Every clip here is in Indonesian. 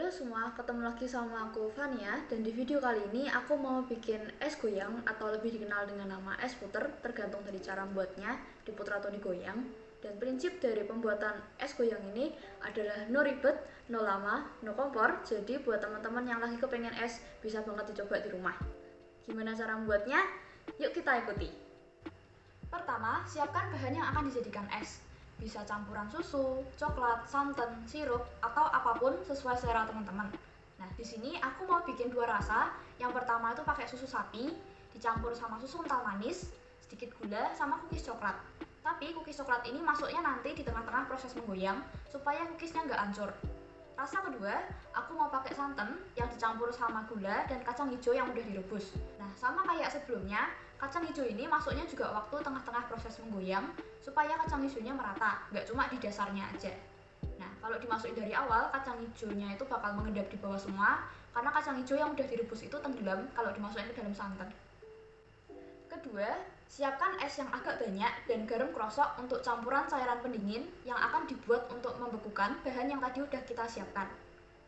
Halo semua, ketemu lagi sama aku Fania. Dan di video kali ini aku mau bikin es goyang atau lebih dikenal dengan nama es puter, tergantung dari cara membuatnya, diputer atau digoyang. Dan prinsip dari pembuatan es goyang ini adalah no ribet, no lama, no kompor. Jadi buat teman-teman yang lagi kepengen es, bisa banget dicoba di rumah. Gimana cara membuatnya? Yuk kita ikuti. Pertama, siapkan bahan yang akan dijadikan es. Bisa campuran susu, coklat, santan, sirup, atau apapun sesuai selera teman-teman. Nah, di sini aku mau bikin dua rasa. Yang pertama itu pakai susu sapi, dicampur sama susu kental manis, sedikit gula, sama cookies coklat. Tapi cookies coklat ini masuknya nanti di tengah-tengah proses menggoyang, supaya cookiesnya nggak hancur. Rasa kedua, aku mau pakai santan yang dicampur sama gula dan kacang hijau yang udah direbus. Nah, sama kayak sebelumnya, kacang hijau ini masuknya juga waktu tengah-tengah proses menggoyang supaya kacang hijaunya merata, nggak cuma di dasarnya aja. Nah, kalau dimasukin dari awal, kacang hijaunya itu bakal mengendap di bawah semua, karena kacang hijau yang udah direbus itu tenggelam kalau dimasukin ke dalam santan. Kedua, siapkan es yang agak banyak dan garam krosok untuk campuran cairan pendingin yang akan dibuat untuk membekukan bahan yang tadi udah kita siapkan.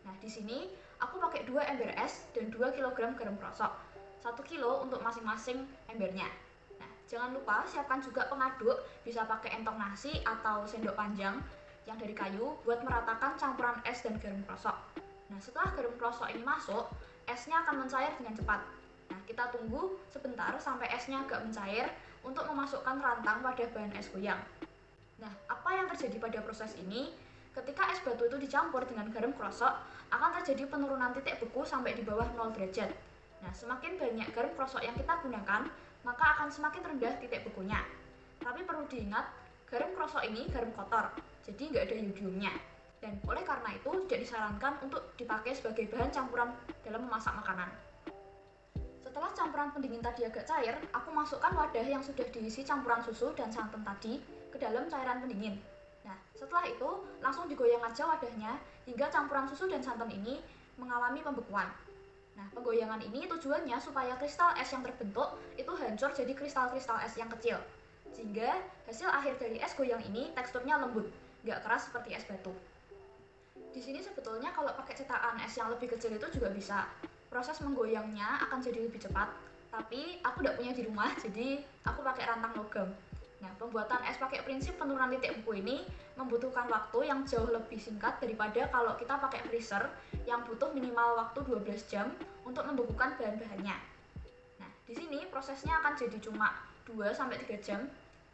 Nah, di sini aku pakai 2 ember es dan 2 kg garam krosok. 1 kilo untuk masing-masing embernya. Nah, jangan lupa siapkan juga pengaduk, bisa pakai entong nasi atau sendok panjang yang dari kayu buat meratakan campuran es dan garam krosok. Nah, setelah garam krosok ini masuk, esnya akan mencair dengan cepat. Nah, kita tunggu sebentar sampai esnya agak mencair untuk memasukkan rantang pada bahan es goyang. Nah, apa yang terjadi pada proses ini? Ketika es batu itu dicampur dengan garam krosok, akan terjadi penurunan titik beku sampai di bawah 0 derajat. Nah, semakin banyak garam krosok yang kita gunakan, maka akan semakin rendah titik bekunya. Tapi perlu diingat, garam krosok ini garam kotor, jadi nggak ada yodiumnya. Dan oleh karena itu, tidak disarankan untuk dipakai sebagai bahan campuran dalam memasak makanan. Setelah campuran pendingin tadi agak cair, aku masukkan wadah yang sudah diisi campuran susu dan santan tadi ke dalam cairan pendingin. Nah, setelah itu langsung digoyang aja wadahnya hingga campuran susu dan santan ini mengalami pembekuan. Nah, penggoyangan ini tujuannya supaya kristal es yang terbentuk itu hancur jadi kristal-kristal es yang kecil. Sehingga hasil akhir dari es goyang ini teksturnya lembut, nggak keras seperti es batu. Di sini sebetulnya kalau pakai cetakan es yang lebih kecil itu juga bisa. Proses menggoyangnya akan jadi lebih cepat, tapi aku tidak punya di rumah, jadi aku pakai rantang logam. Nah, pembuatan es pakai prinsip penurunan titik beku ini membutuhkan waktu yang jauh lebih singkat daripada kalau kita pakai freezer yang butuh minimal waktu 12 jam untuk membekukan bahan-bahannya. Nah, di sini prosesnya akan jadi cuma 2-3 jam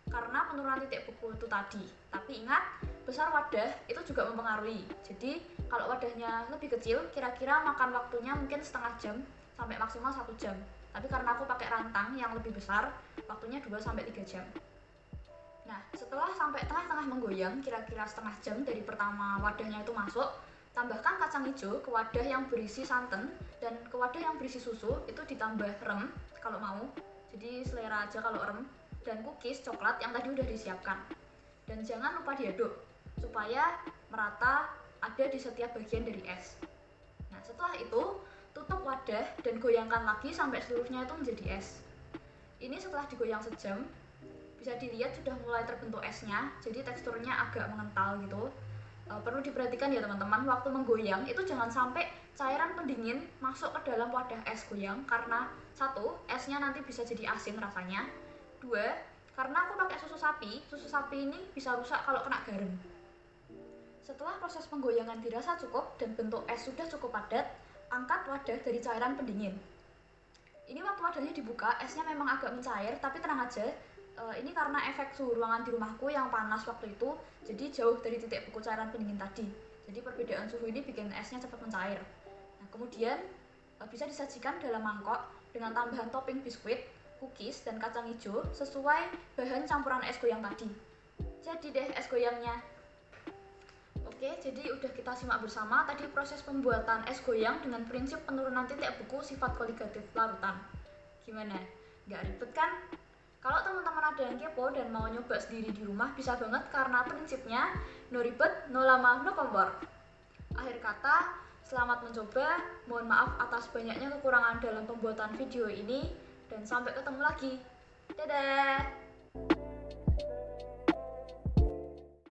karena penurunan titik beku itu tadi. Tapi ingat, besar wadah itu juga mempengaruhi. Jadi, kalau wadahnya lebih kecil, kira-kira makan waktunya mungkin setengah jam sampai maksimal 1 jam. Tapi karena aku pakai rantang yang lebih besar, waktunya 2-3 jam. Nah, setelah sampai tengah-tengah menggoyang, kira-kira setengah jam dari pertama wadahnya itu masuk, tambahkan kacang hijau ke wadah yang berisi santan dan ke wadah yang berisi susu, itu ditambah rem kalau mau. Jadi selera aja kalau rem, dan cookies coklat yang tadi udah disiapkan. Dan jangan lupa diaduk supaya merata ada di setiap bagian dari es. Nah, setelah itu tutup wadah dan goyangkan lagi sampai seluruhnya itu menjadi es. Ini setelah digoyang sejam, bisa dilihat sudah mulai terbentuk esnya, jadi teksturnya agak mengental gitu. Perlu diperhatikan ya teman-teman, waktu menggoyang itu jangan sampai cairan pendingin masuk ke dalam wadah es goyang, karena satu, esnya nanti bisa jadi asin rasanya. Dua, karena aku pakai susu sapi ini bisa rusak kalau kena garam. Setelah proses penggoyangan dirasa cukup dan bentuk es sudah cukup padat, angkat wadah dari cairan pendingin. Ini waktu wadahnya dibuka, esnya memang agak mencair, tapi tenang aja, ini karena efek suhu ruangan di rumahku yang panas waktu itu, jadi jauh dari titik beku cairan pendingin tadi. Jadi perbedaan suhu ini bikin esnya cepat mencair. Nah, kemudian bisa disajikan dalam mangkok dengan tambahan topping biskuit, cookies, dan kacang hijau sesuai bahan campuran es goyang tadi. Jadi deh es goyangnya. Oke, jadi udah kita simak bersama tadi proses pembuatan es goyang dengan prinsip penurunan titik beku sifat koligatif larutan. Gimana? Nggak ribet kan? Kalau teman-teman ada yang kepo dan mau nyoba sendiri di rumah, bisa banget karena prinsipnya no ribet, no lama, no kompor. Akhir kata, selamat mencoba, mohon maaf atas banyaknya kekurangan dalam pembuatan video ini, dan sampai ketemu lagi. Dadah!